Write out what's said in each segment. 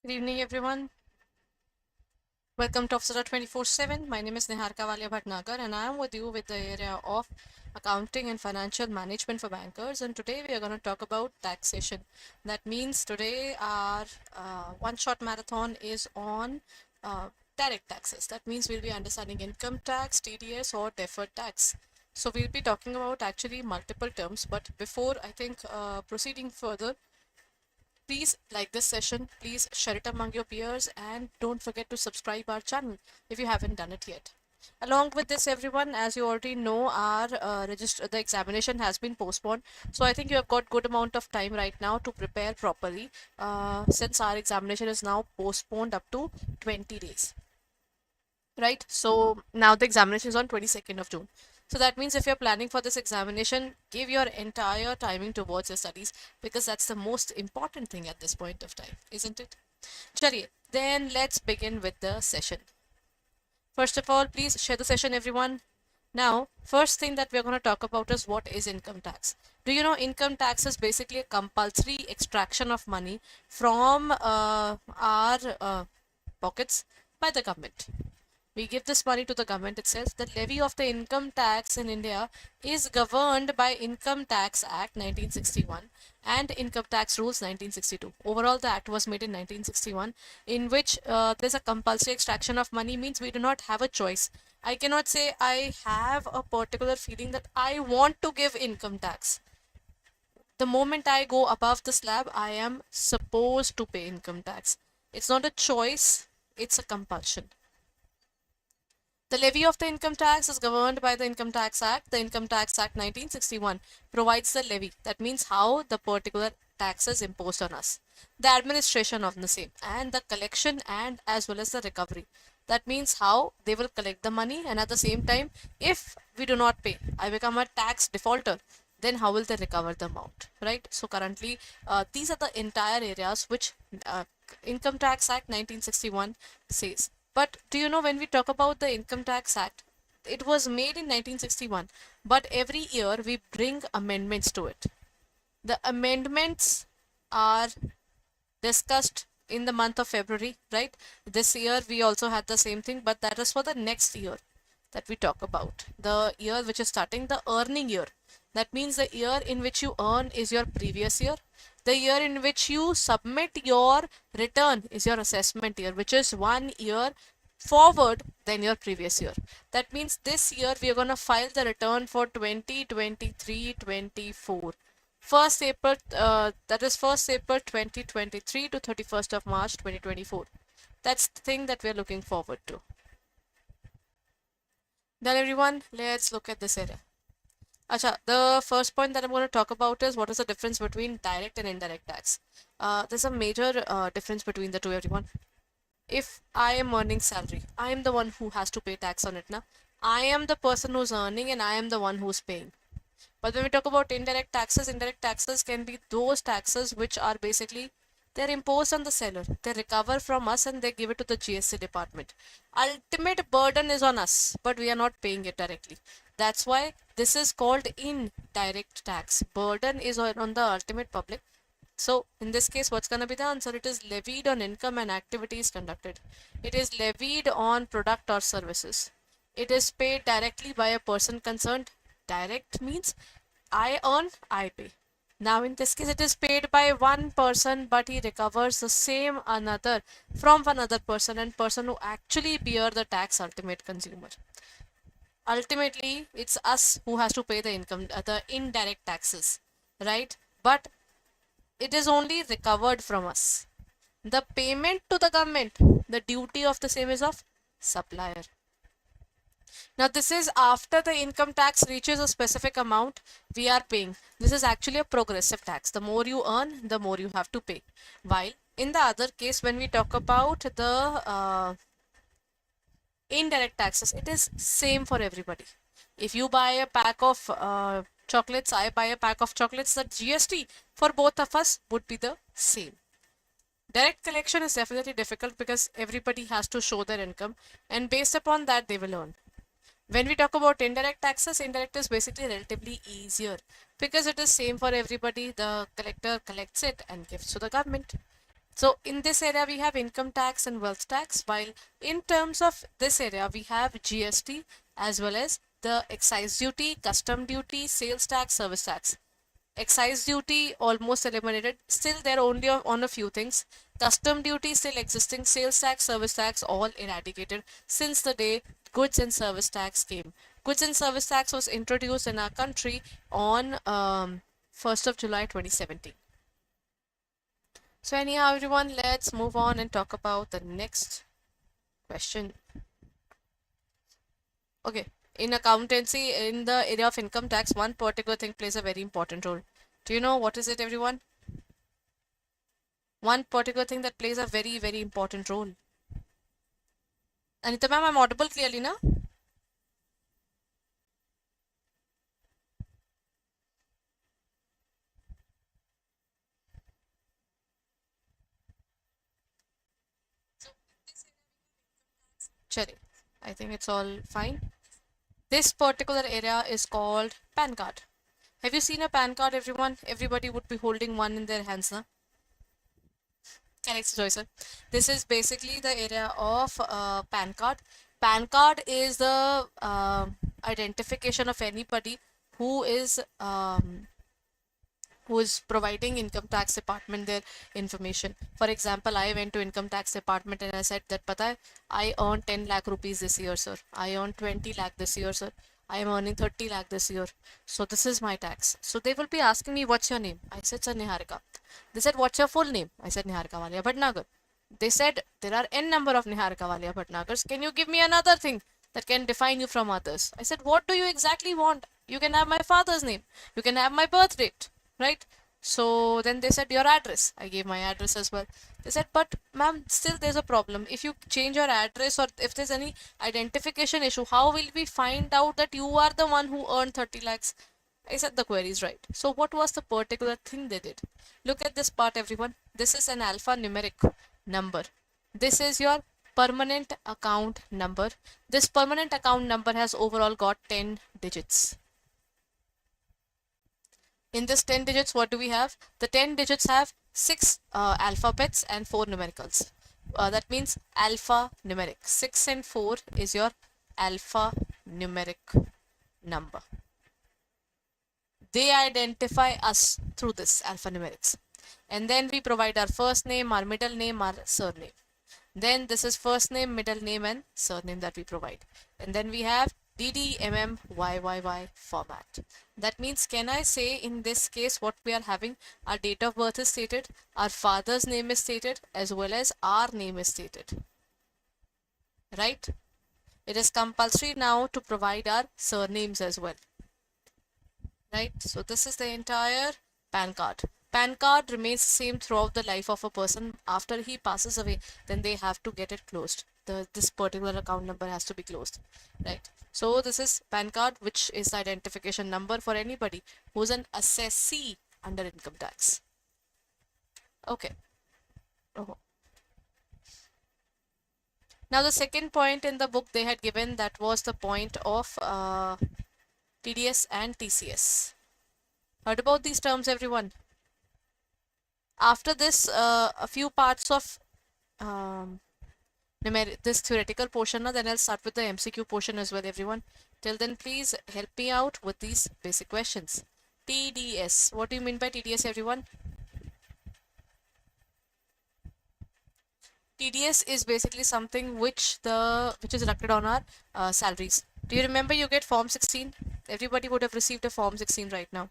Good evening, everyone. Welcome to Officer 24/7. My name is Niharika Valia Bhatnagar, and I am with you with the area of accounting and financial management for bankers. And today we are going to talk about taxation. That means today our one-shot marathon is on direct taxes. That means we'll be understanding income tax, TDS, or deferred tax. So we'll be talking about actually multiple terms. But before I think proceeding further, please like this session, please share it among your peers, and don't forget to subscribe our channel if you haven't done it yet. Along with this, everyone, as you already know, our the examination has been postponed. So I think you have got good amount of time right now to prepare properly, since our examination is now postponed up to 20 days. Right? So now the examination is on 22nd of June. So that means if you're planning for this examination, give your entire timing towards your studies because that's the most important thing at this point of time, isn't it? Chaliye, then let's begin with the session. First of all, please share the session, everyone. Now, first thing that we're going to talk about is what is income tax. Do you know income tax is basically a compulsory extraction of money from our pockets by the government. We give this money to the government itself. The levy of the income tax in India is governed by Income Tax Act 1961 and Income Tax Rules 1962. Overall, the act was made in 1961, in which there's a compulsory extraction of money, means we do not have a choice. I cannot say I have a particular feeling that I want to give income tax. The moment I go above the slab, I am supposed to pay income tax. It's not a choice, it's a compulsion. The levy of the income tax is governed by the Income Tax Act. The Income Tax Act 1961 provides the levy. That means how the particular tax is imposed on us, the administration of the same, and the collection and as well as the recovery. That means how they will collect the money, and at the same time, if we do not pay, I become a tax defaulter, then how will they recover the amount, right? So currently, these are the entire areas which Income Tax Act 1961 says. But do you know when we talk about the Income Tax Act, it was made in 1961, but every year we bring amendments to it. The amendments are discussed in the month of February, right? This year we also had the same thing, but that is for the next year that we talk about. The year which is starting, the earning year. That means the year in which you earn is your previous year. The year in which you submit your return is your assessment year, which is 1 year forward than your previous year. That means this year we are going to file the return for 2023-24. First April, that is 1st April 2023 to 31st of March 2024. That's the thing that we're looking forward to. Then everyone, let's look at this area. Acha, the first point that I'm going to talk about is what is the difference between direct and indirect tax. There's a major difference between the two, everyone. If I am earning salary, I am the one who has to pay tax on it now. I am the person who's earning and I am the one who's paying. But when we talk about indirect taxes can be those taxes which are basically they're imposed on the seller. They recover from us and they give it to the GST department. Ultimate burden is on us, but we are not paying it directly. That's why this is called indirect tax. Burden is on the ultimate public. So in this case, what's going to be the answer? It is levied on income and activities conducted. It is levied on product or services. It is paid directly by a person concerned. Direct means I earn, I pay. Now in this case, it is paid by one person, but he recovers the same another from another person, and person who actually bear the tax, ultimate consumer. Ultimately, it's us who has to pay the income, the indirect taxes, right? But it is only recovered from us. The payment to the government, the duty of the same is of supplier. Now this is after the income tax reaches a specific amount we are paying. This is actually a progressive tax. The more you earn, the more you have to pay. While in the other case, when we talk about the indirect taxes, it is same for everybody. If you buy a pack of chocolates, I buy a pack of chocolates, the GST for both of us would be the same. Direct collection is definitely difficult because everybody has to show their income and based upon that they will earn. When we talk about indirect taxes, indirect is basically relatively easier because it is same for everybody. The collector collects it and gives to the government. So in this area, we have income tax and wealth tax, while in terms of this area, we have GST as well as the excise duty, custom duty, sales tax, service tax. Excise duty almost eliminated. Still, they're only on a few things. Custom duty still existing. Sales tax, service tax, all eradicated since the day goods and service tax came. Goods and service tax was introduced in our country on 1st of July 2017. So anyhow, everyone, let's move on and talk about the next question. Okay, in accountancy, in the area of income tax, one particular thing plays a very important role. Do you know what is it, everyone? One particular thing that plays a very, very important role. Anita ma'am, I'm audible clearly, na? Cherry. I think it's all fine. This particular area is called PAN card. Have you seen a PAN card, everyone? Everybody would be holding one in their hands, na? Correct, Joy sir. This is basically the area of PAN card. PAN card is the identification of anybody who is providing income tax department their information. For example, I went to income tax department and I said that, pata hai, I earned 10 lakh rupees this year, sir. I earned 20 lakh this year, sir. I am earning 30 lakh this year. So this is my tax. So they will be asking me, what's your name? I said, sir, Niharika. They said, what's your full name? I said, Niharika Walia Bhatnagar. They said, there are n number of Niharika Walia Bhatnagars. Can you give me another thing that can define you from others? I said, what do you exactly want? You can have my father's name. You can have my birth date, right? So then they said, your address. I gave my address as well. They said, but ma'am, still there's a problem. If you change your address or if there's any identification issue, how will we find out that you are the one who earned 30 lakhs? I said the query is right. So what was the particular thing they did? Look at this part, everyone. This is an alphanumeric number. This is your permanent account number. This permanent account number has overall got 10 digits. In this 10 digits, what do we have? The 10 digits have 6 alphabets and 4 numericals. That means alpha numeric. 6 and 4 is your alpha numeric number. They identify us through this alphanumerics. And then we provide our first name, our middle name, our surname. Then this is first name, middle name, and surname that we provide. And then we have DDMMYYY format. That means, can I say in this case what we are having? Our date of birth is stated, our father's name is stated, as well as our name is stated. Right? It is compulsory now to provide our surnames as well. Right? So this is the entire PAN card. PAN card remains the same throughout the life of a person. After he passes away, then they have to get it closed. This particular account number has to be closed. Right? So this is PAN card, which is the identification number for anybody who's an assessee under income tax. Okay. Oh. Now the second point in the book they had given, that was the point of TDS and TCS. Heard about these terms, everyone? After this, a few parts of this theoretical portion, then I'll start with the MCQ portion as well, everyone. Till then, please help me out with these basic questions. TDS. What do you mean by TDS, everyone? TDS is basically something which is deducted on our salaries. Do you remember you get Form 16? Everybody would have received a Form 16 right now,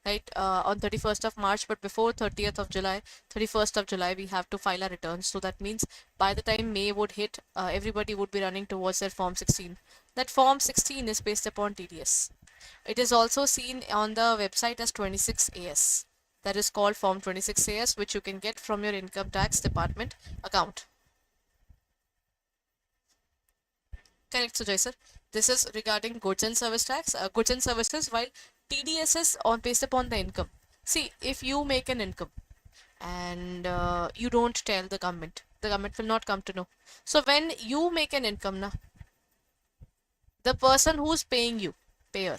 right? On 31st of March, but before 30th of July, 31st of July, we have to file our returns. So that means by the time May would hit, everybody would be running towards their Form 16. That Form 16 is based upon TDS. It is also seen on the website as 26AS. That is called Form 26AS, which you can get from your income tax department account. Correct, Sujay sir. This is regarding goods and service tax, goods and services, while TDS is based upon the income. See, if you make an income and you don't tell the government will not come to know. So when you make an income, na, the person who's paying you, payer,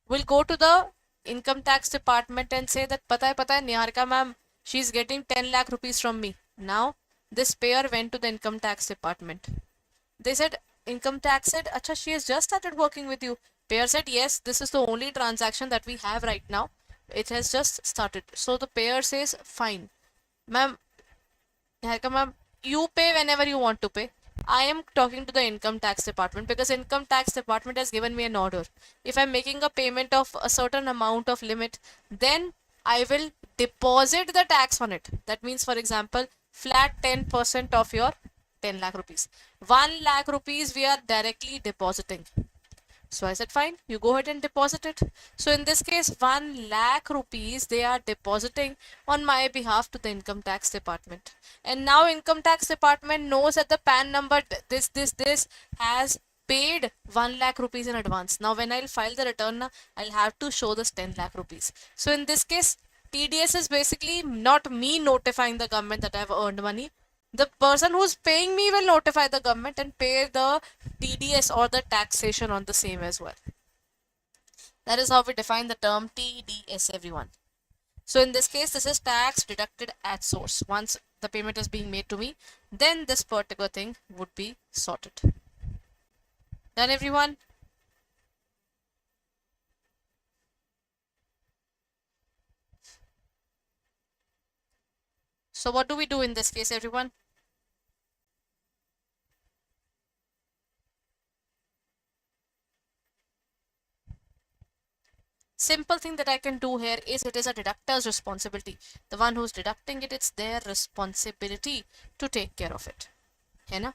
will go to the income tax department and say that pata hai Niharika ma'am, She's getting 10 lakh rupees from me. Now, this payer went to the income tax department. They said, income tax said, Acha, she has just started working with you. Payer said, yes, this is the only transaction that we have right now. It has just started. So the payer says, fine. Ma'am, ma'am, you pay whenever you want to pay. I am talking to the income tax department because income tax department has given me an order. If I'm making a payment of a certain amount of limit, then I will deposit the tax on it. That means, for example, flat 10% of your 10 lakh rupees. 1 lakh rupees we are directly depositing. So I said, fine, you go ahead and deposit it. So in this case, 1 lakh rupees they are depositing on my behalf to the income tax department. And now income tax department knows that the PAN number, this has paid 1 lakh rupees in advance. Now when I'll file the return, I'll have to show this 10 lakh rupees. So in this case, TDS is basically not me notifying the government that I've earned money. The person who's paying me will notify the government and pay the TDS or the taxation on the same as well. That is how we define the term TDS, everyone. So in this case, this is tax deducted at source. Once the payment is being made to me, then this particular thing would be sorted. Done, everyone? So what do we do in this case, everyone? Simple thing that I can do here is it is a deductor's responsibility. The one who's deducting it, it's their responsibility to take care of it. है ना?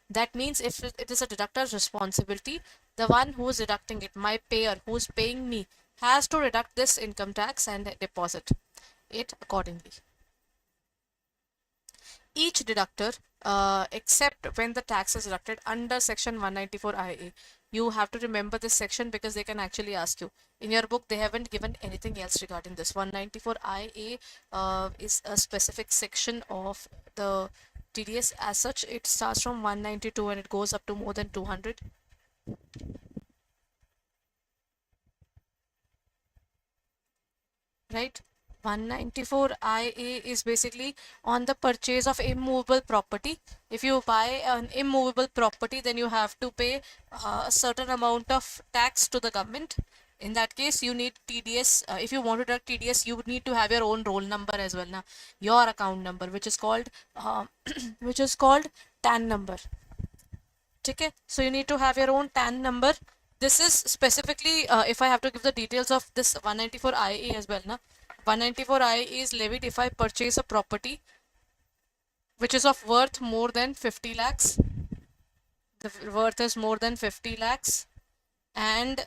That means if it is a deductor's responsibility, the one who is deducting it, my payer who is paying me, has to deduct this income tax and deposit it accordingly. Each deductor, except when the tax is deducted under section 194 IA. You have to remember this section because they can actually ask you. In your book, they haven't given anything else regarding this. 194 IA is a specific section of the TDS. As such, it starts from 192 and it goes up to more than 200. Right? 194 IA is basically on the purchase of immovable property. If you buy an immovable property, then you have to pay a certain amount of tax to the government. In that case, you need TDS. If you want to deduct TDS, you would need to have your own roll number as well, na? Your account number, which is called which is called TAN number. Okay, so you need to have your own TAN number. This is specifically if I have to give the details of this 194 IA as well, na? 194 IA is levied if I purchase a property which is of worth more than 50 lakhs. The worth is more than 50 lakhs and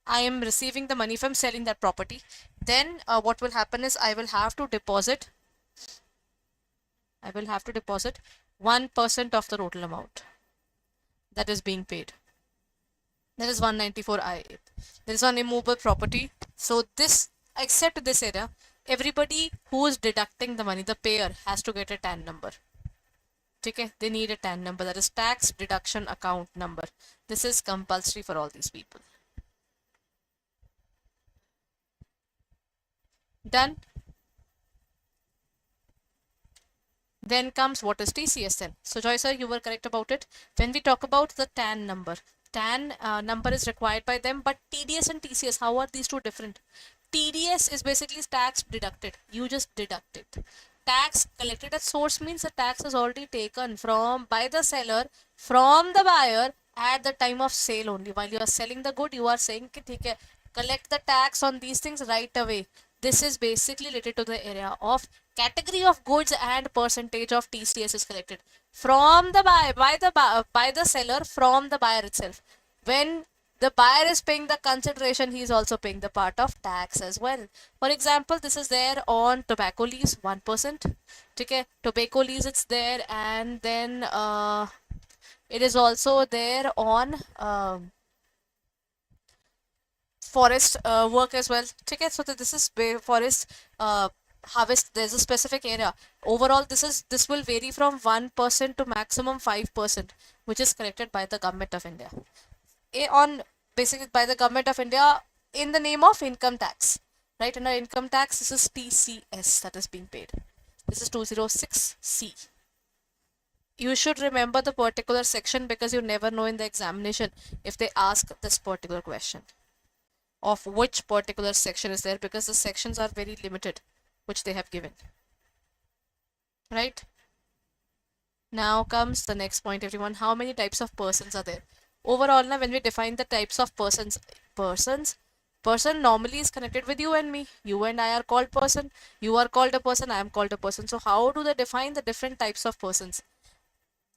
I am receiving the money from selling that property. Then what will happen is I will have to deposit 1% of the total amount that is being paid. That is 194 IA. There is an immovable property. So this, except this area, everybody who is deducting the money, the payer, has to get a TAN number. Okay, they need a TAN number, that is tax deduction account number. This is compulsory for all these people. Done. Then comes what is TCS then. So Joy sir, you were correct about it. When we talk about the TAN number, TAN number is required by them, but TDS and TCS, how are these two different? TDS is basically tax deducted. You just deduct it. Tax collected at source means the tax is already taken by the seller from the buyer at the time of sale only. While you are selling the good, you are saying कि ठीक है, collect the tax on these things right away. This is basically related to the area of category of goods and percentage of TCS is collected from the buyer by the seller from the buyer itself. When the buyer is paying the consideration, he is also paying the part of tax as well. For example, this is there on tobacco leaves, 1%. Okay, tobacco leaves it's there, and then it is also there on forest work as well. Okay, so this is forest harvest. There's a specific area. Overall, this will vary from 1% to maximum 5%, which is collected by the government of India. On basically by the government of India in the name of income tax. right? Under income tax, this is TCS that is being paid. This is 206C. You should remember the particular section because you never know in the examination if they ask this particular question of which particular section is there, because the sections are very limited which they have given, right? Now comes the next point, everyone. How many types of persons are there? Overall, now when we define the types of person normally is connected with you and me. You and I are called person. You are called a person. I am called a person. So how do they define the different types of persons?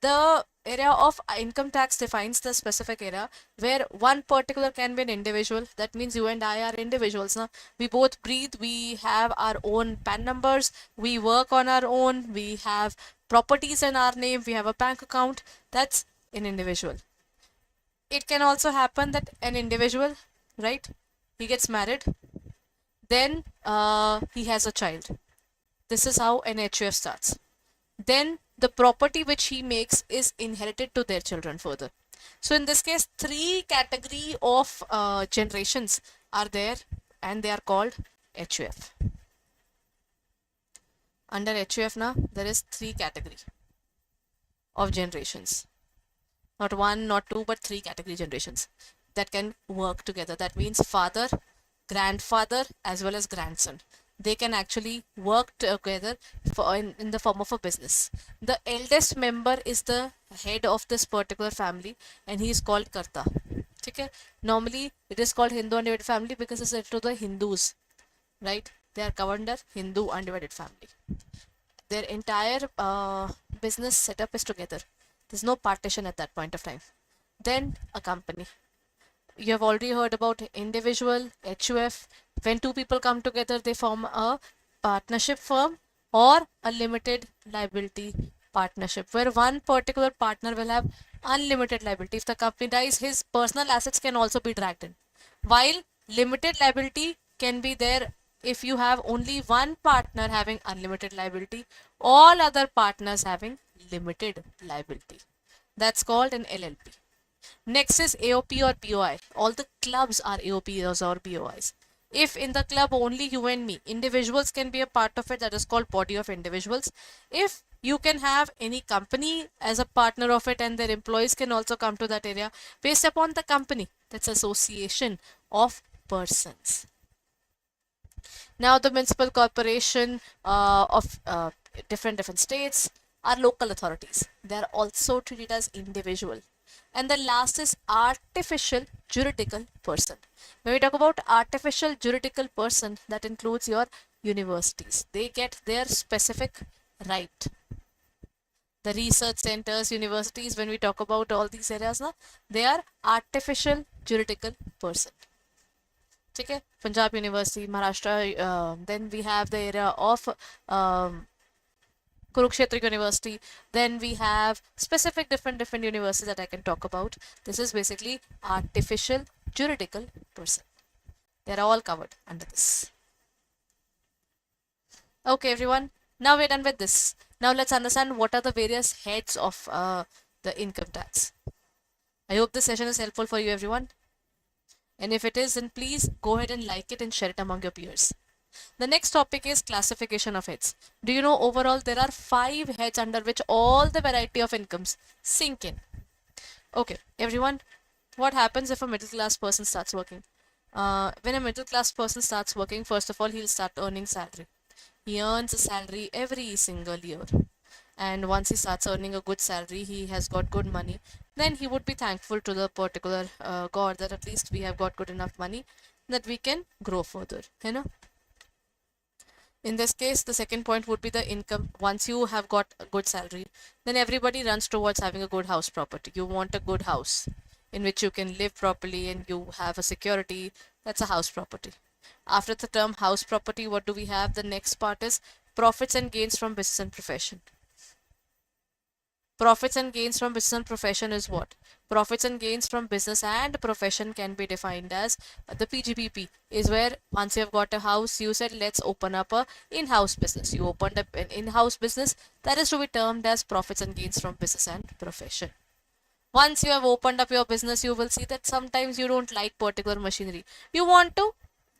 The area of income tax defines the specific area where one particular can be an individual. That means you and I are individuals. Now we both breathe, we have our own PAN numbers, we work on our own, we have properties in our name, we have a bank account. That's an individual. It can also happen that an individual, right, he gets married, then he has a child. This is how an HUF starts. Then the property which he makes is inherited to their children further. So in this case, three category of generations are there and they are called HUF. Under HUF now, there is three category of generations. Not one, not two, but three category generations that can work together. That means father, grandfather, as well as grandson. They can actually work together in the form of a business. The eldest member is the head of this particular family and he is called Karta. Okay? Normally, it is called Hindu undivided family because it's to the Hindus, right? They are covered under Hindu undivided family. Their entire business setup is together. There's no partition at that point of time. Then a company. You have already heard about individual, HUF. When two people come together, they form a partnership firm or a limited liability partnership, where one particular partner will have unlimited liability. If the company dies, his personal assets can also be dragged in. While limited liability can be there if you have only one partner having unlimited liability, all other partners having limited liability. That's called an LLP. Next is AOP or POI. All the clubs are AOPs or POIs. If in the club only you and me, individuals can be a part of it, that is called body of individuals. If you can have any company as a partner of it and their employees can also come to that area based upon the company, that's association of persons. Now the municipal corporation of different states are local authorities. They are also treated as individual. And the last is artificial juridical person. When we talk about artificial juridical person, that includes your universities. They get their specific right. The research centers, universities, when we talk about all these areas, na, they are artificial juridical person. Okay, Punjab University, Maharashtra, then we have the area of Kurukshetra University, then we have specific different universities that I can talk about. This is basically artificial juridical person. They're all covered under this. Okay, everyone, now we're done with this. Now let's understand what are the various heads of the income tax. I hope this session is helpful for you, everyone. And if it is, then please go ahead and like it and share it among your peers. The next topic is classification of heads. Do you know overall there are 5 heads under which all the variety of incomes sink in? Okay, everyone, what happens if a middle class person starts working? When a middle class person starts working, first of all, he'll start earning salary. He earns a salary every single year. And once he starts earning a good salary, he has got good money, then he would be thankful to the particular God that at least we have got good enough money that we can grow further, you know. In this case, the second point would be the income. Once you have got a good salary, then everybody runs towards having a good house property. You want a good house in which you can live properly and you have a security. That's a house property. After the term house property, what do we have? The next part is profits and gains from business and profession. Profits and gains from business and profession is what? Profits and gains from business and profession can be defined as the PGBP is where once you have got a house, you said let's open up a in-house business. You opened up an in-house business, that is to be termed as profits and gains from business and profession. Once you have opened up your business, you will see that sometimes you don't like particular machinery. You want to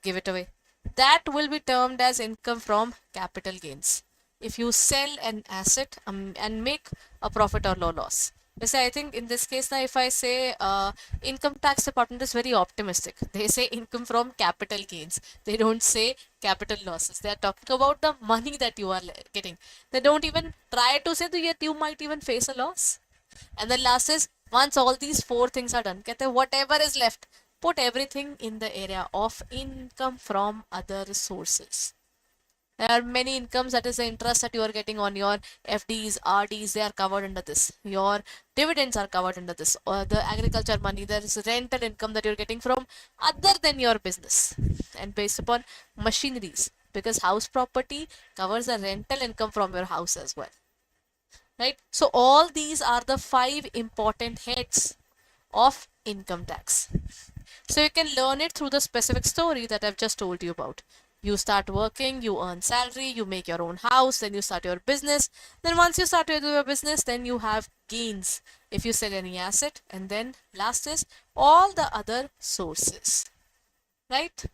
give it away. that will be termed as income from capital gains. If you sell an asset and make a profit or loss. Say, I think in this case now, if I say income tax department is very optimistic. They say income from capital gains. They don't say capital losses. They are talking about the money that you are getting. They don't even try to say that yet you might even face a loss. And then last is once all these four things are done, कहते हैं whatever is left, put everything in the area of income from other sources. There are many incomes, that is the interest that you are getting on your FDs, RDs, they are covered under this. Your dividends are covered under this. Or the agriculture money, there is rental income that you're getting from other than your business. And based upon machineries, because house property covers the rental income from your house as well. Right? So all these are the 5 important heads of income tax. So you can learn it through the specific story that I've just told you about. You start working, you earn salary, you make your own house, then you start your business. Then once you start your business, then you have gains if you sell any asset. And then last is all the other sources. Right?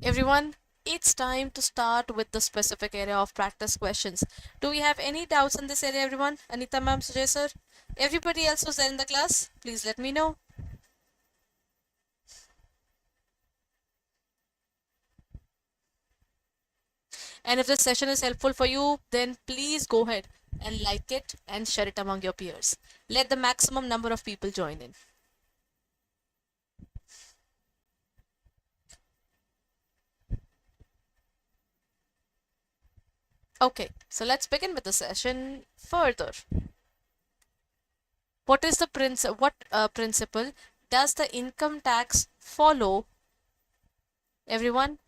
Everyone, it's time to start with the specific area of practice questions. Do we have any doubts in this area, everyone? Anita ma'am, Sujay sir? Everybody else who's there in the class, please let me know. And if this session is helpful for you, then please go ahead and like it and share it among your peers. Let the maximum number of people join in. Okay, so let's begin with the session further. What is the principle does the income tax follow? Everyone,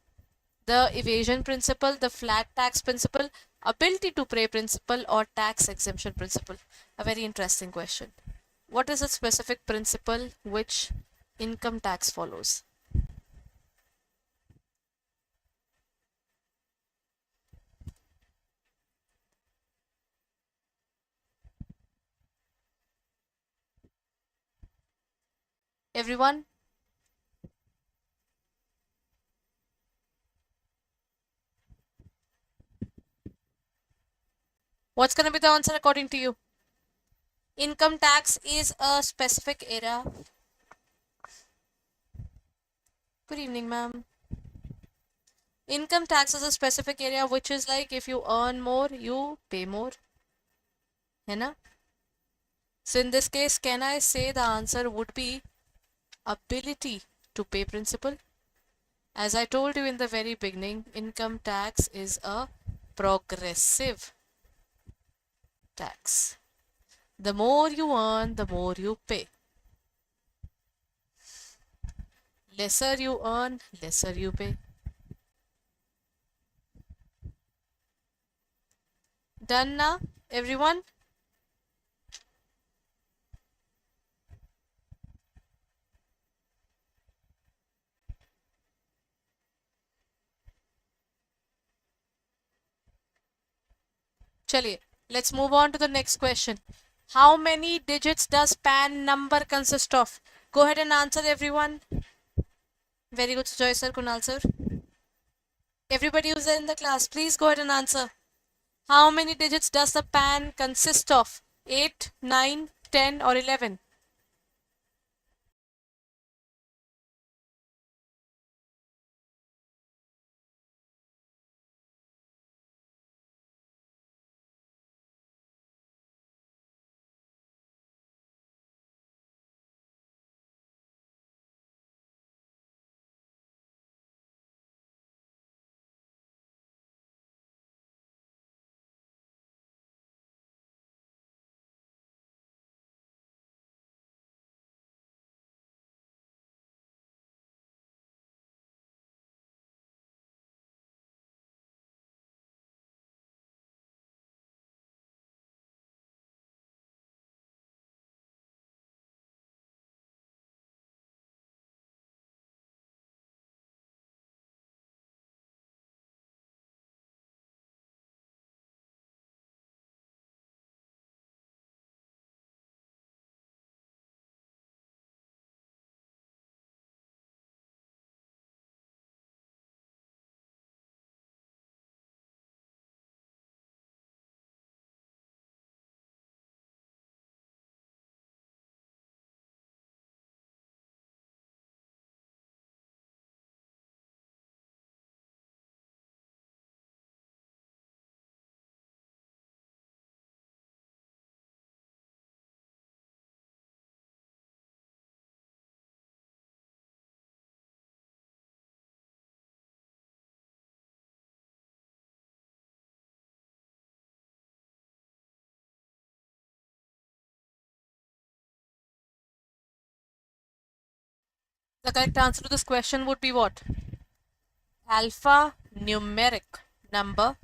the evasion principle, the flat tax principle, ability to pay principle, or tax exemption principle? A very interesting question. What is a specific principle which income tax follows? Everyone? What's going to be the answer according to you? Income tax is a specific area. Good evening, ma'am. Income tax is a specific area which is like if you earn more, you pay more. है ना? So in this case, can I say the answer would be ability to pay principal? As I told you in the very beginning, income tax is a progressive tax. The more you earn, the more you pay. Lesser you earn, lesser you pay. Done now, everyone? Chaliye, let's move on to the next question. How many digits does PAN number consist of? Go ahead and answer, everyone. Very good, Joy sir, Kunal sir. Everybody who's there in the class, please go ahead and answer. How many digits does the PAN consist of? 8, 9, 10 or 11? The correct answer to this question would be what? Alphanumeric number.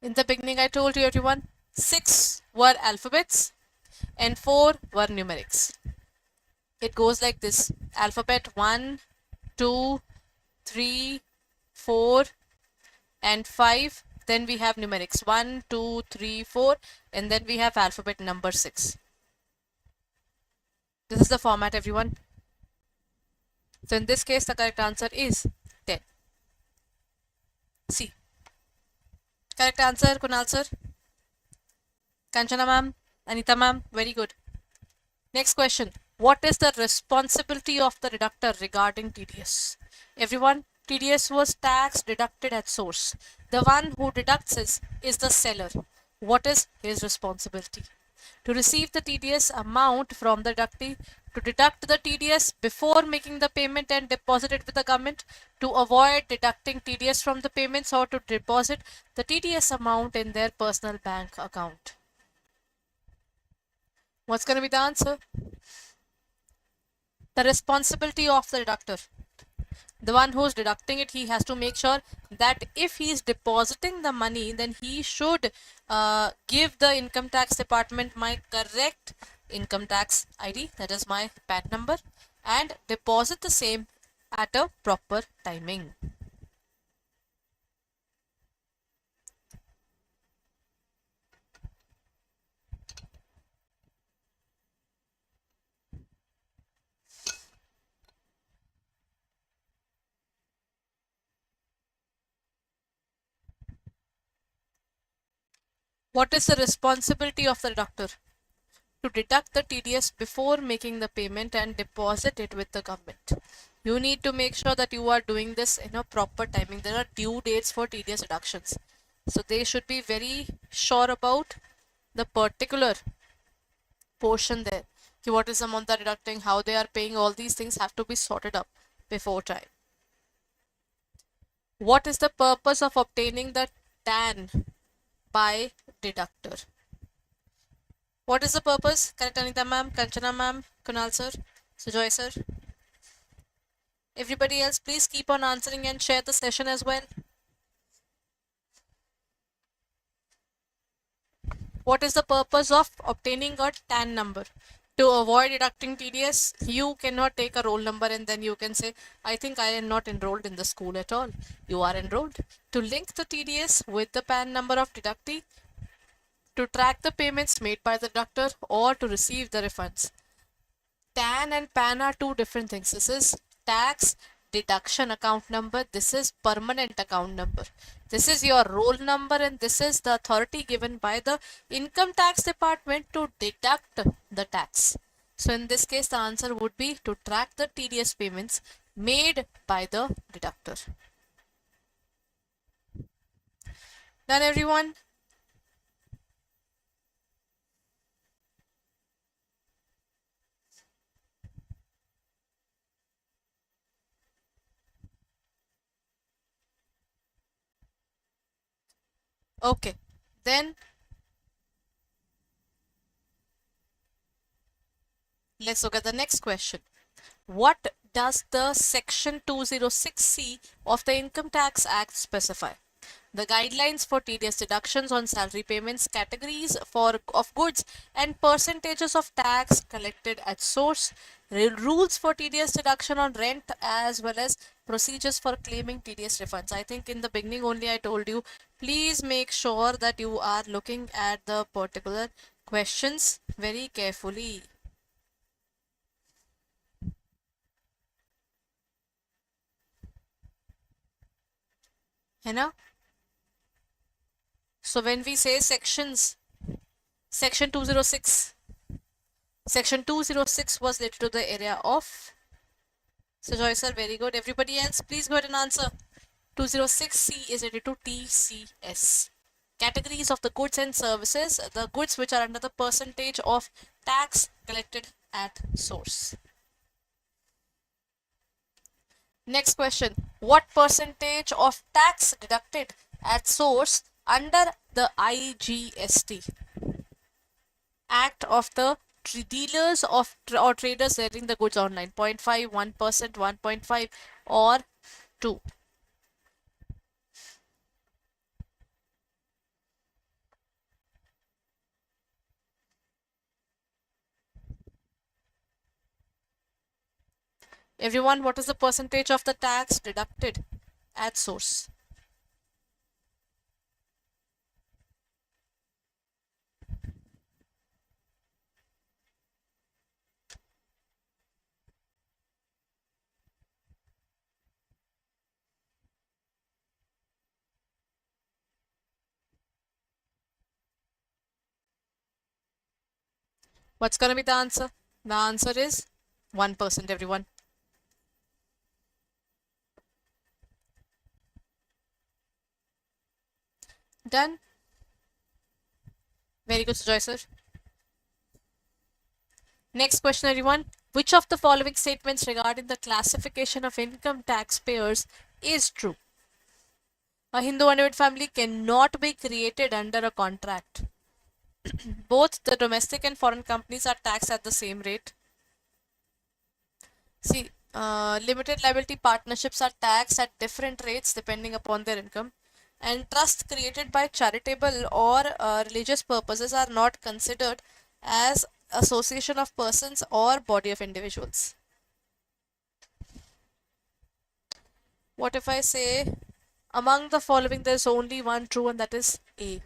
In the beginning, I told you everyone, 6 were alphabets and 4 were numerics. It goes like this: alphabet 1, 2, 3, 4, and 5. Then we have numerics 1, 2, 3, 4, and then we have alphabet number 6. This is the format, everyone. So in this case, the correct answer is 10. C. Correct answer, Kunal sir. Kanchana ma'am, Anita ma'am, very good. Next question. What is the responsibility of the deductor regarding TDS? Everyone, TDS was tax deducted at source. The one who deducts is the seller. What is his responsibility? To receive the TDS amount from the deductee, to deduct the TDS before making the payment and deposit it with the government, to avoid deducting TDS from the payments, or to deposit the TDS amount in their personal bank account. What's going to be the answer? The responsibility of the deductor. The one who's deducting it, he has to make sure that if he is depositing the money, then he should give the income tax department my correct income tax ID, that is my PAN number, and deposit the same at a proper timing. What is the responsibility of the deductor? To deduct the TDS before making the payment and deposit it with the government. You need to make sure that you are doing this in a proper timing. There are due dates for TDS deductions. So they should be very sure about the particular portion there. What is the amount they're deducting, how they are paying, all these things have to be sorted up before time. What is the purpose of obtaining the TAN by deductor? What is the purpose? Correct, Anita ma'am, Kanchana ma'am, Kunal sir, Sujoy sir. Everybody else, please keep on answering and share the session as well. What is the purpose of obtaining a TAN number? To avoid deducting TDS, you cannot take a roll number and then you can say, I think I am not enrolled in the school at all. You are enrolled. To link the TDS with the PAN number of deductee, to track the payments made by the deductor, or to receive the refunds. TAN and PAN are two different things. This is tax deduction account number. This is permanent account number. This is your roll number, and this is the authority given by the income tax department to deduct the tax. So in this case, the answer would be to track the TDS payments made by the deductor. Done, everyone? Okay, then let's look at the next question. What does the Section 206C of the Income Tax Act specify? The guidelines for TDS deductions on salary payments, categories of goods, and percentages of tax collected at source, rules for TDS deduction on rent, as well as procedures for claiming TDS refunds. I think in the beginning only I told you, please make sure that you are looking at the particular questions very carefully. है ना? So when we say sections, Section 206, Section 206 was related to the area of. So Joy sir, very good. Everybody else, please go ahead and answer. 206C is related to TCS. Categories of the goods and services, the goods which are under the percentage of tax collected at source. Next question. What percentage of tax deducted at source under the IGST, Act of the dealers of or traders selling the goods online? 0.5, 1%, 1.5, or 2? Everyone, what is the percentage of the tax deducted at source? What's going to be the answer? The answer is 1%, everyone. Done? Very good, Joy sir. Next question, everyone. Which of the following statements regarding the classification of income taxpayers is true? A Hindu undivided family cannot be created under a contract. Both the domestic and foreign companies are taxed at the same rate. See, limited liability partnerships are taxed at different rates depending upon their income. And trusts created by charitable or religious purposes are not considered as association of persons or body of individuals. What if I say among the following there is only one true, and that is A?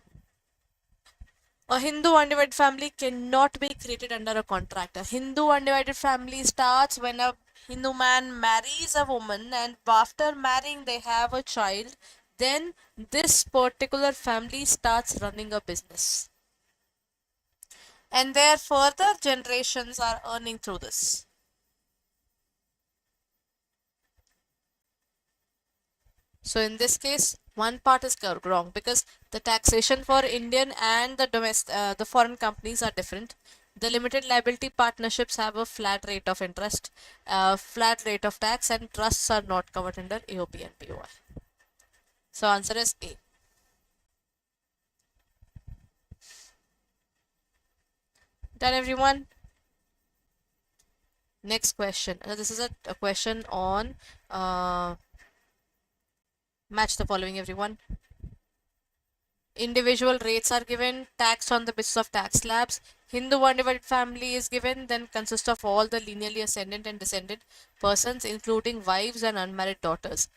A Hindu undivided family cannot be created under a contract. A Hindu undivided family starts when a Hindu man marries a woman, and after marrying they have a child. Then this particular family starts running a business, and their further generations are earning through this. So in this case, one part is wrong because the taxation for Indian and the foreign companies are different. The limited liability partnerships have a flat rate of interest, flat rate of tax, and trusts are not covered under AOP and POI. So answer is A. Done, everyone? Next question. This is a question on match the following, everyone. Individual rates are given, taxed on the basis of tax slabs. Hindu undivided family is given, then consists of all the linearly ascendant and descendant persons, including wives and unmarried daughters.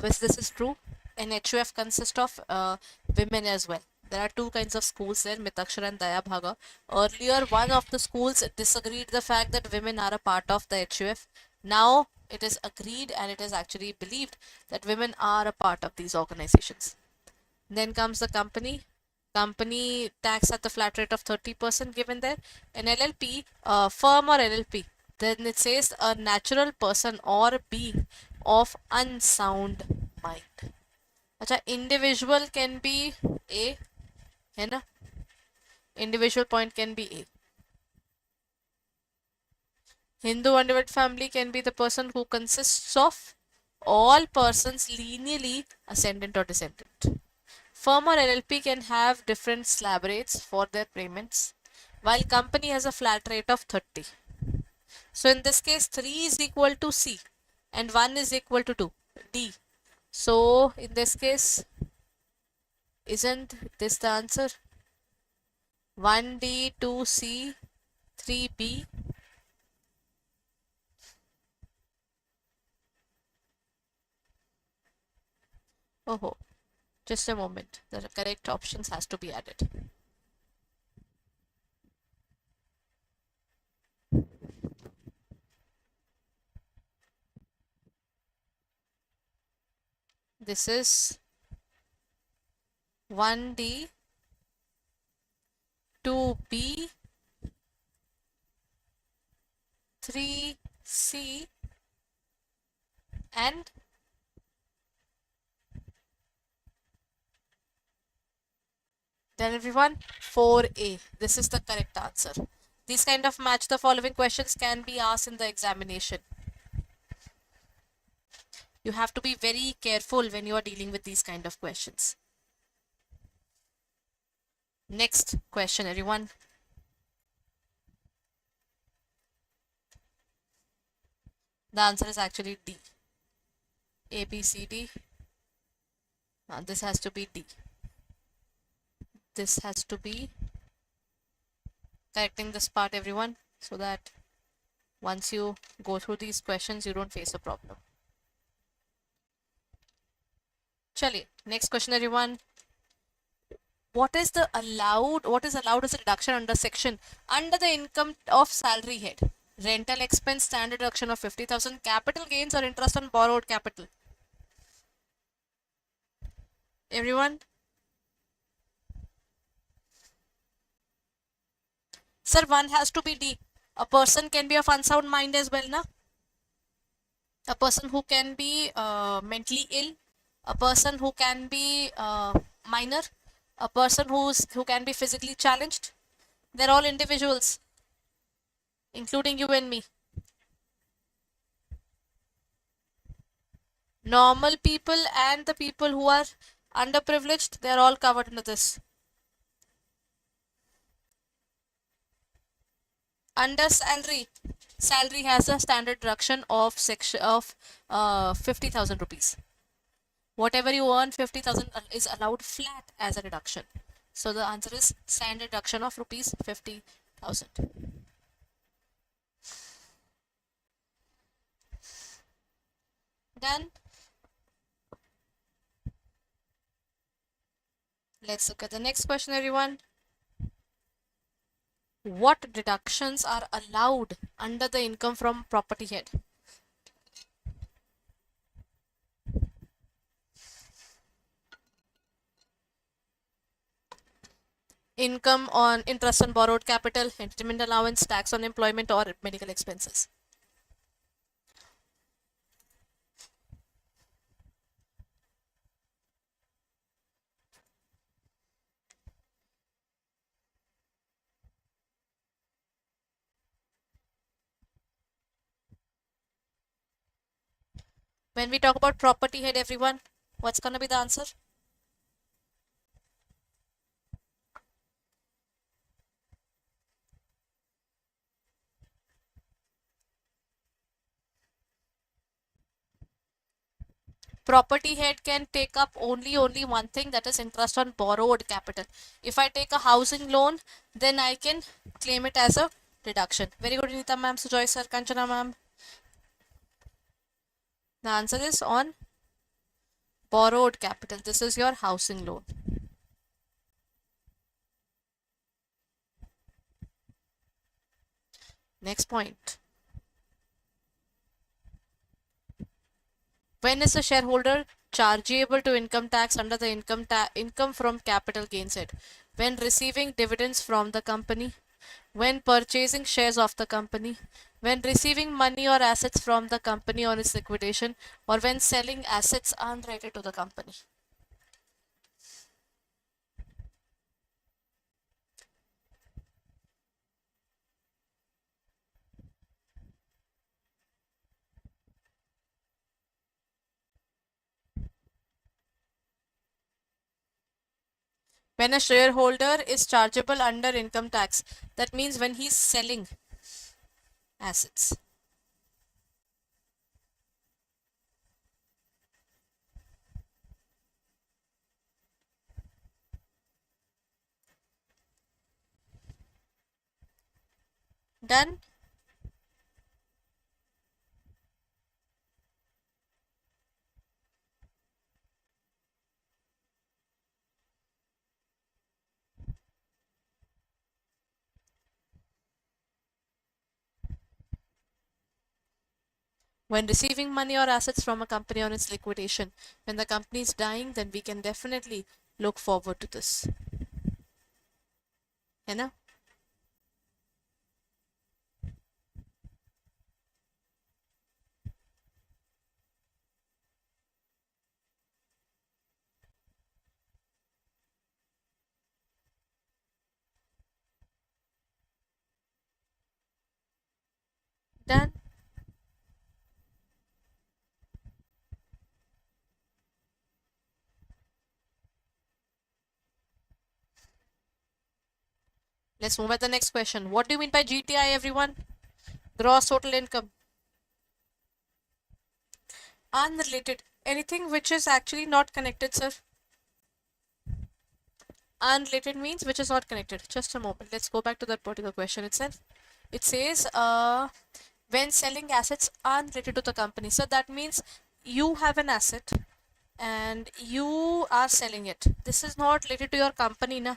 Which this is true. An HUF consists of women as well. There are two kinds of schools there, Mitakshara and Daya Bhaga. Earlier, one of the schools disagreed the fact that women are a part of the HUF. Now, it is agreed and it is actually believed that women are a part of these organizations. Then comes the company. Company tax at the flat rate of 30% given there. An LLP, firm or LLP. Then it says a natural person or being of unsound mind. अच्छा, individual can be A, है ना? Individual point can be A. Hindu undivided family can be the person who consists of all persons lineally ascendant or descendant. Firm or LLP can have different slab rates for their payments, while company has a flat rate of 30. So in this case, 3 is equal to C and 1 is equal to 2, D. So in this case, isn't this the answer? 1D, 2C, 3B. Oh, just a moment. The correct options has to be added. This is 1D, 2B, 3C, and then everyone, 4A. This is the correct answer. These kind of match the following questions can be asked in the examination. You have to be very careful when you are dealing with these kind of questions. Next question, everyone. The answer is actually D. A, B, C, D. This has to be D. This has to be correcting this part, everyone, so that once you go through these questions, you don't face a problem. Chaliye, next question, everyone. What is allowed as a deduction under the income of salary head? Rental expense, standard deduction of 50,000, capital gains or interest on borrowed capital? Everyone? Sir, one has to be D. A person can be of unsound mind as well, na? A person who can be mentally ill, a person who can be minor, a person who can be physically challenged. They're all individuals, including you and me. Normal people and the people who are underprivileged, they're all covered into this. Under salary has a standard deduction of 50,000 rupees. Whatever you earn, 50,000 is allowed flat as a deduction. So the answer is standard deduction of rupees 50,000. Done. Let's look at the next question, everyone. What deductions are allowed under the income from property head? Income on interest on borrowed capital, entertainment allowance, tax on employment or medical expenses. When we talk about property head, everyone, what's going to be the answer? Property head can take up only one thing, that is interest on borrowed capital. If I take a housing loan, then I can claim it as a deduction. Very good, Nita ma'am, Sujoy sir, Kanchana ma'am. The answer is on borrowed capital. This is your housing loan. Next point. When is a shareholder chargeable to income tax under the income from capital gains head? When receiving dividends from the company, when purchasing shares of the company, when receiving money or assets from the company on its liquidation, or when selling assets unrelated to the company. When a shareholder is chargeable under income tax, that means when he's selling assets. Done? When receiving money or assets from a company on its liquidation, when the company is dying, then we can definitely look forward to this. है ना? Done? Let's move at the next question. What do you mean by GTI, everyone? Gross total income. Unrelated. Anything which is actually not connected, sir. Unrelated means which is not connected. Just a moment. Let's go back to that particular question itself. It says, when selling assets unrelated to the company. So that means you have an asset and you are selling it. This is not related to your company, na.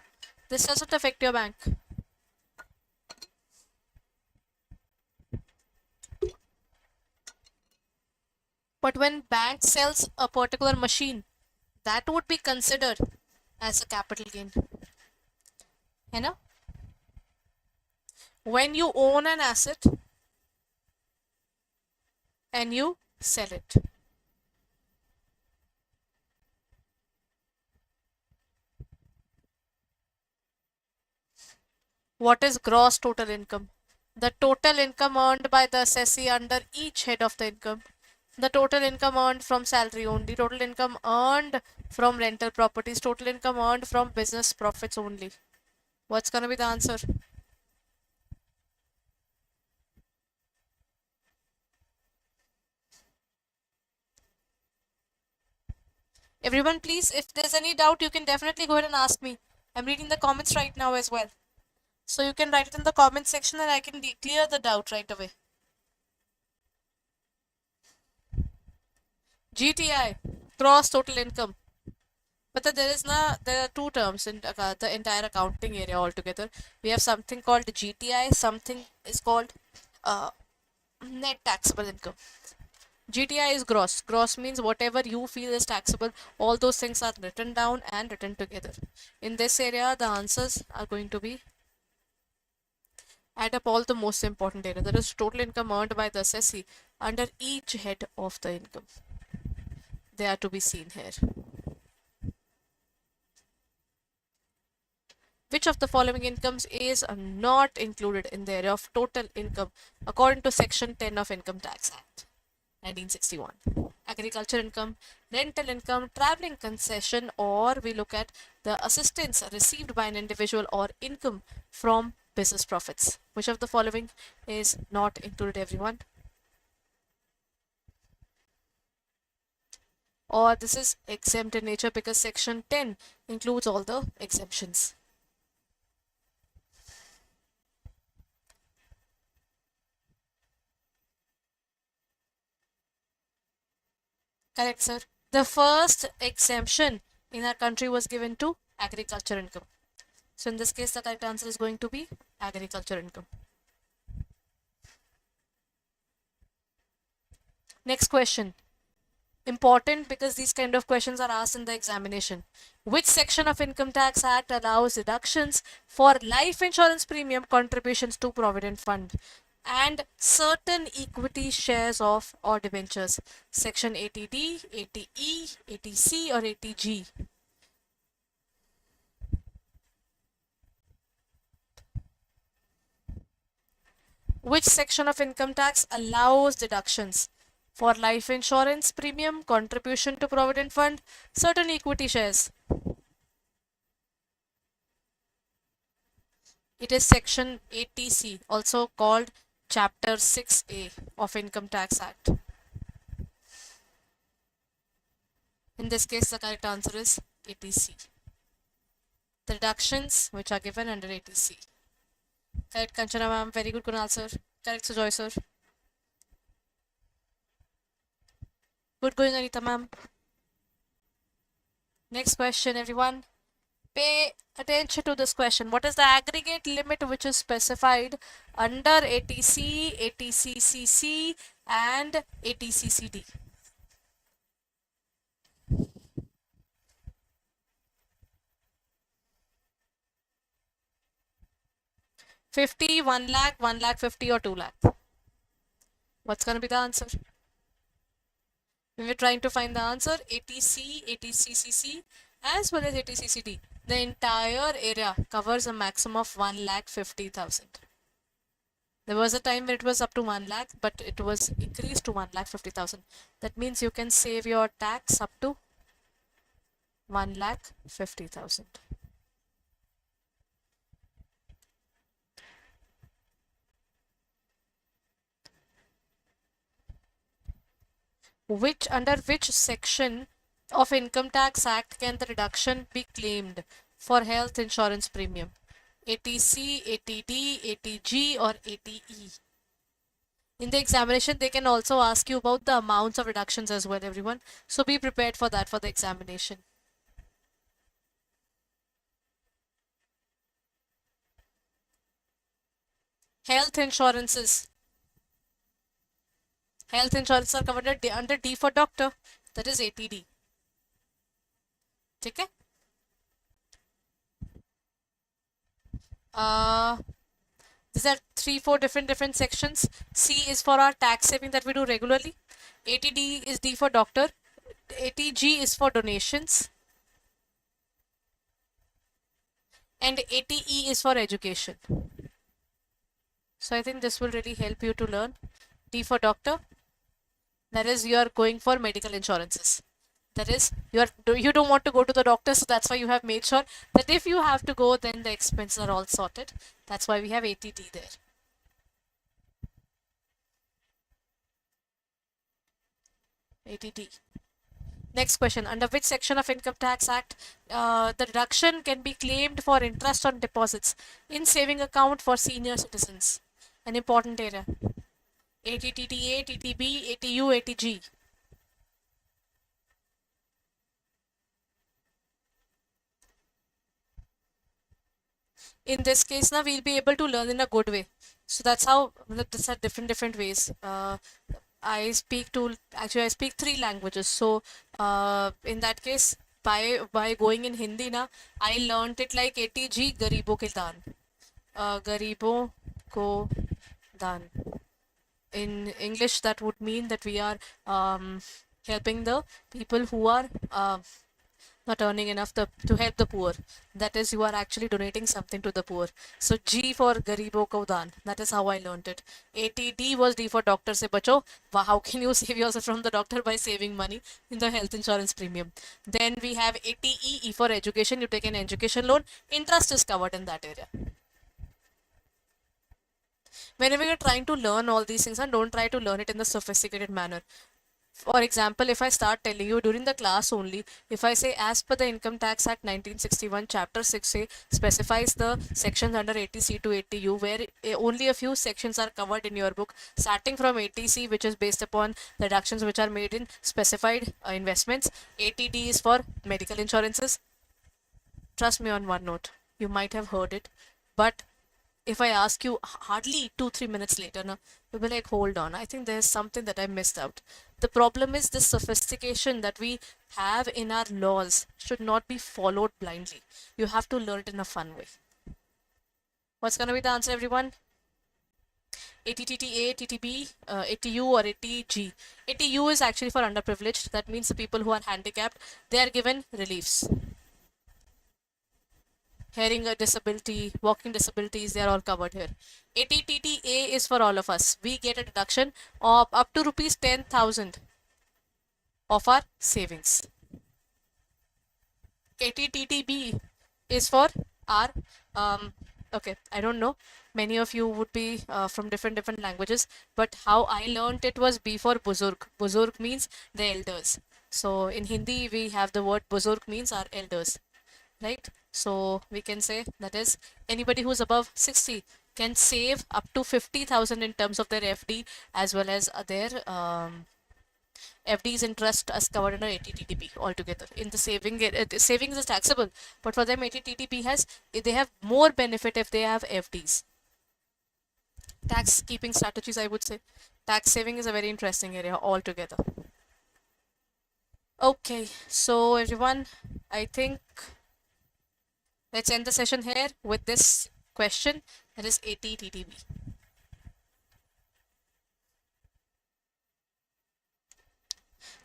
This doesn't affect your bank. But when bank sells a particular machine, that would be considered as a capital gain. You know? When you own an asset and you sell it. What is gross total income? The total income earned by the assessee under each head of the income. The total income earned from salary only, total income earned from rental properties, total income earned from business profits only. What's going to be the answer? Everyone, please, if there's any doubt, you can definitely go ahead and ask me. I'm reading the comments right now as well. So you can write it in the comment section and I can clear the doubt right away. GTI, gross total income. But there are two terms in the entire accounting area altogether. We have something called GTI, something is called uh, net taxable income. GTI is gross. Gross means whatever you feel is taxable, all those things are written down and written together. In this area, the answers are going to be add up all the most important data. That is total income earned by the assessee under each head of the income. They are to be seen here. Which of the following incomes is not included in the area of total income according to Section 10 of Income Tax Act 1961? Agriculture income, rental income, traveling concession, or we look at the assistance received by an individual or income from business profits. Which of the following is not included, everyone? Or this is exempt in nature because Section 10 includes all the exemptions. Correct, sir. The first exemption in our country was given to agriculture income. So in this case, the correct answer is going to be agriculture income. Next question. Important because these kind of questions are asked in the examination. Which section of Income Tax Act allows deductions for life insurance premium contributions to Provident Fund and certain equity shares of or debentures? Section 80D, 80E, 80C or 80G? Which section of income tax allows deductions for life insurance premium, contribution to Provident Fund, certain equity shares? It is Section 80C, also called Chapter 6A of Income Tax Act. In this case, the correct answer is 80C. The deductions which are given under 80C. Correct, Kanchana ma'am. Very good, Kunal sir. Correct, Sujoy sir. Good going, Anita ma'am. Next question, everyone. Pay attention to this question. What is the aggregate limit which is specified under ATC, ATCCC and ATCCD? 50, 1 lakh, 1 lakh 50 or 2 lakh? What's going to be the answer? When we're trying to find the answer, ATC, ATCCC as well as ATCCD, the entire area covers a maximum of 1 lakh 50,000. There was a time where it was up to 1 lakh, but it was increased to 1 lakh 50,000. That means you can save your tax up to 1 lakh 50,000. Under which section of Income Tax Act can the reduction be claimed for health insurance premium? ATC, ATD, ATG or ATE? In the examination, they can also ask you about the amounts of reductions as well, everyone. So be prepared for that for the examination. Health insurances. Health insurance are covered under D for doctor. That is ATD. Okay? These are 3-4 different sections. C is for our tax saving that we do regularly. ATD is D for doctor. ATG is for donations. And ATE is for education. So I think this will really help you to learn. D for doctor. That is, you are going for medical insurances. That is, you don't want to go to the doctor, so that's why you have made sure that if you have to go, then the expenses are all sorted. That's why we have ATD there. ATD. Next question. Under which section of Income Tax Act the deduction can be claimed for interest on deposits in saving account for senior citizens? An important area. ATTTA, TTB, ATU, ATG. In this case, now we'll be able to learn in a good way. So that's how these are different ways. I speak 3 languages. So in that case, by going in Hindi na, I learned it like ATG, Garibo ke daan. Garibo ko daan. In English, that would mean that we are helping the people who are not earning enough to help the poor. That is, you are actually donating something to the poor. So G for Garibo Ko Daan. That is how I learned it. ATD was D for doctor se bacho. How can you save yourself from the doctor? By saving money in the health insurance premium. Then we have ATE, E for education. You take an education loan. Interest is covered in that area. Whenever you're trying to learn all these things, and don't try to learn it in the sophisticated manner. For example, if I start telling you during the class only, if I say as per the Income Tax Act 1961, Chapter 6A specifies the sections under ATC to ATU, where only a few sections are covered in your book, starting from ATC, which is based upon the deductions which are made in specified investments. ATD is for medical insurances. Trust me on one note, you might have heard it, but if I ask you hardly 2-3 minutes later, now you'll be like, hold on, I think there's something that I missed out. The problem is this sophistication that we have in our laws should not be followed blindly. You have to learn it in a fun way. What's going to be the answer, everyone? ATTTA, TTB, ATU or ATG. ATU is actually for underprivileged. That means the people who are handicapped, they are given reliefs. Hearing a disability, walking disabilities, they are all covered here. ATTTA is for all of us. We get a deduction of up to rupees 10,000 of our savings. ATTTB is for our, okay, I don't know. Many of you would be from different languages, but how I learned it was B for Buzurg. Buzurg means the elders. So in Hindi, we have the word Buzurg means our elders. Right? So we can say that is anybody who's above 60 can save up to 50,000 in terms of their FD as well as their FD's interest as covered under ATTTB altogether. In the savings is taxable, but for them ATTTB they have more benefit if they have FDs. Tax keeping strategies, I would say. Tax saving is a very interesting area altogether. Okay, so everyone, I think let's end the session here with this question, that is ATTTB.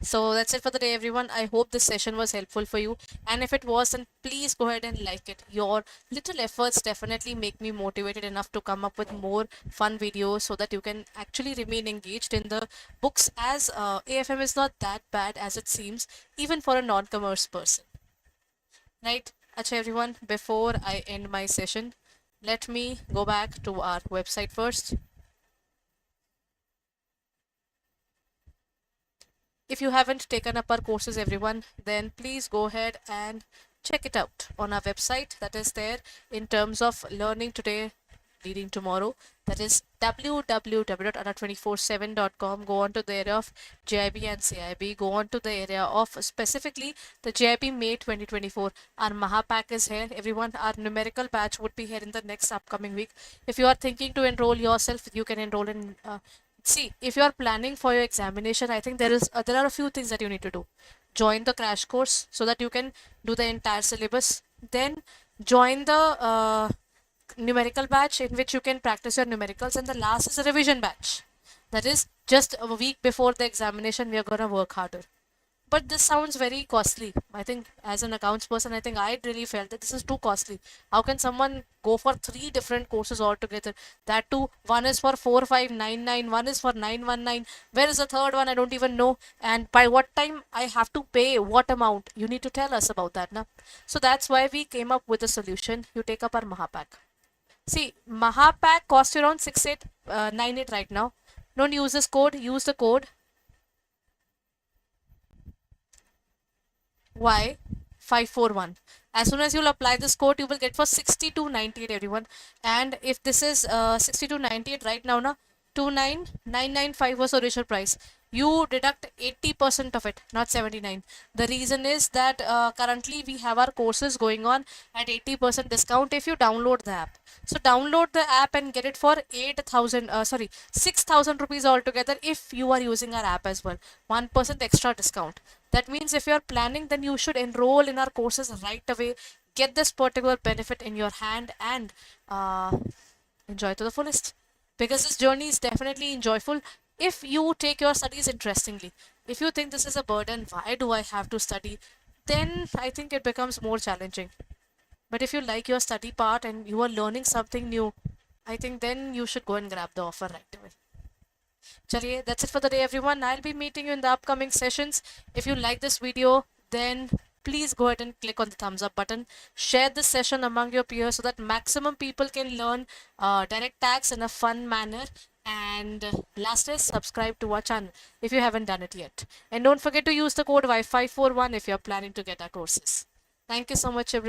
So that's it for the day, everyone. I hope this session was helpful for you. And if it was, then please go ahead and like it. Your little efforts definitely make me motivated enough to come up with more fun videos so that you can actually remain engaged in the books, as AFM is not that bad as it seems, even for a non-commerce person. Right? Acha everyone, before I end my session, let me go back to our website first. If you haven't taken up our courses, everyone, then please go ahead and check it out on our website that is there in terms of learning today, leading tomorrow. That is www.adda247.com. Go on to the area of JIB and CIB. Go on to the area of specifically the JIB May 2024. Our Mahapack is here. Everyone, our numerical batch would be here in the next upcoming week. If you are thinking to enroll yourself, you can enroll in. See, if you are planning for your examination, I think there are a few things that you need to do. Join the crash course so that you can do the entire syllabus. Then join the numerical batch in which you can practice your numericals, and the last is a revision batch. That is just a week before the examination, we are gonna work harder. But this sounds very costly. I think as an accounts person, I think I really felt that this is too costly. How can someone go for three different courses altogether? That too, one is for 4599, one is for 919. Where is the third one? I don't even know. And by what time I have to pay what amount? You need to tell us about that, na? So that's why we came up with a solution. You take up our Mahapack. See, Mahapack costs you around 6898 right now. Don't use this code, use the code Y 541. As soon as you'll apply this code, you will get for 6298, everyone. And if this is 6298 right now, na 29995 was the original price. You deduct 80% of it, not 79. The reason is that currently we have our courses going on at 80% discount if you download the app. So download the app and get it for 6,000 rupees altogether if you are using our app as well. 1% extra discount. That means if you are planning, then you should enroll in our courses right away. Get this particular benefit in your hand and enjoy to the fullest. Because this journey is definitely enjoyable if you take your studies interestingly. If you think this is a burden, why do I have to study? Then I think it becomes more challenging. But if you like your study part and you are learning something new, I think then you should go and grab the offer right away. Chaliye, that's it for the day, everyone. I'll be meeting you in the upcoming sessions. If you like this video, then please go ahead and click on the thumbs up button. Share this session among your peers so that maximum people can learn direct tax in a fun manner. And last is subscribe to our channel if you haven't done it yet. And don't forget to use the code Y541 if you're planning to get our courses. Thank you so much, everyone.